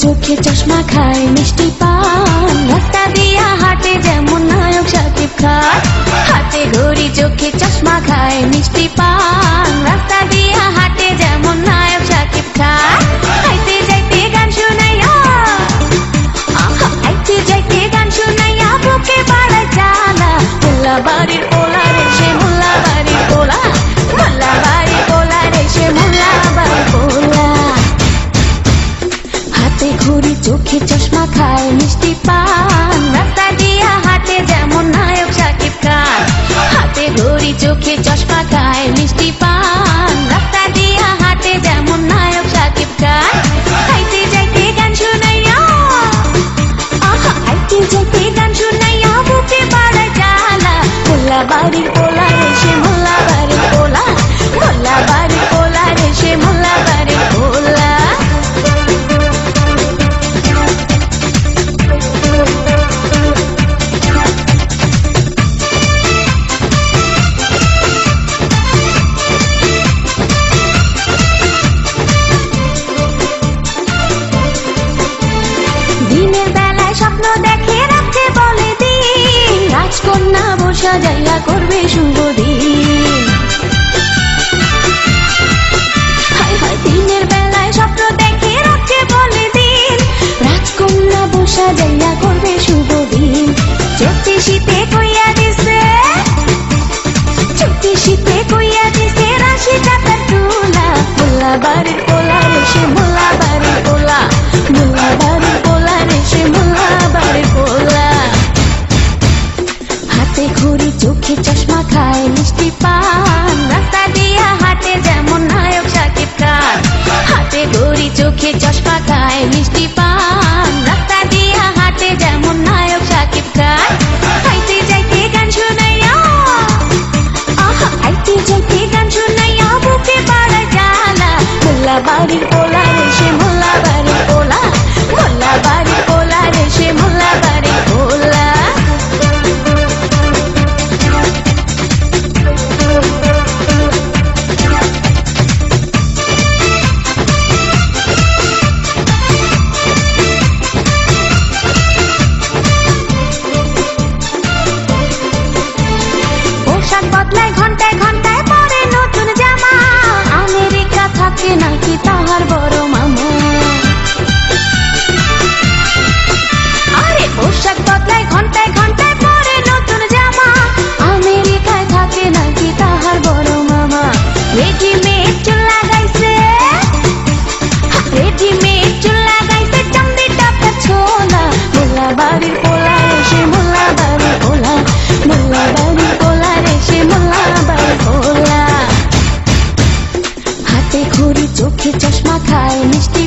চোখে চশমা খায় মিষ্টি পান, রাস্তা দিয়া হাঁটে যেমন নায়ক শাকিব খান। হাতে ঘড়ি চোখে চশমা খায় মিষ্টি পান, রাস্তা দিয়া হাঁটে যেমন নায়ক শাকিব খান। আইতে যাইতে গান শুনাইয়া, আইতে যাইতে গান শুনাইয়া বুকে বাড়ায় জ্বালা। মোল্লা বাড়ির পোলা রে সে মোল্লা বাড়ির পোলা, মোল্লা বাড়ির পোলা রে সে মোল্লা বাড়ির পোলা। হাতে ঘড়ি চোখে চশমা খায় মিষ্টি পান, রাস্তা দিয়া হাঁটে যেমন নায়ক শাকিব খান। হাতে ঘড়ি চোখে চশমা খায় মিষ্টি পান, রাস্তা দিয়া হাঁটে যেমন নায়ক শাকিব খান। আইতে যাইতে গান শুনাইয়া, আইতে যাইতে গান শুনাইয়া বুকে বাড়ায় জ্বালা। মোল্লা বাড়ির পোলা রে সে মোল্লা বাড়ির পোলা, মোল্লা বাড়ির পোলা রে সে মোল্লা বাড়ির পোলা। দিনের বেলায় স্বপ্ন দেখে রাত্রে বলে দিন, রাজকন্যা বসা যাইয়া করবে শুভ দিন। হায় হায় দিনের বেলায় স্বপ্ন দেখে রাত্রে বলে দিন, রাজকন্যা বসা যাইয়া করবে শুভ দিন। জ্যোতিষীতে কইয়া দিছে, জ্যোতিষীতে কইয়া দিছে রাশি টাকার তুলা। মোল্লা বাড়ির পোলা রে সে মোল্লা বাড়ির পোলা, মোল্লা বাড়ির পোলা রে সে মোল্লা বাড়ির পোলা। হাতে ঘড়ি চোখে চশমা খায় মিষ্টি পান, রাস্তা দিয়া হাঁটে যেমন নায়ক শাকিব খান। হাতে ঘড়ি চোখে চশমা খায় মিষ্টি পান, রাস্তা দিয়া হাঁটে যেমন নায়ক শাকিব খান। আইতে যাইতে গান শুনাইয়া, আইতে যাইতে গান শুনাইয়া বুকে বাড়ায় জ্বালা। মোল্লা বাড়ির পোলা রে সে মোল্লা বাড়ির পোলা, মোল্লা বাড়ির পোলা রে সে মোল্লা বাড়ির পোলা। পোশাক বদলায় ঘন্টায় ঘন্টায় পরে নতুন জামা, আমেরিকা থাকে নাকি তাহার বড় মামা। আরে পোশাক বদলায় ঘন্টায় ঘন্টায় পরে নতুন জামা, আমেরিকায় থাকে নাকি তাহার বড় মামা। রেডিমেড চুল লাগাইছে, রেডিমেড চুল লাগাইছে চান্দি টাকা ছোলা। মোল্লা বাড়ির পোলা রে সে মোল্লা বাড়ির পোলা, মোল্লা বাড়ির পোলা রে সে মোল্লা বাড়ির পোলা। হাতে ঘড়ি চোখে চশমা খায় মিষ্টি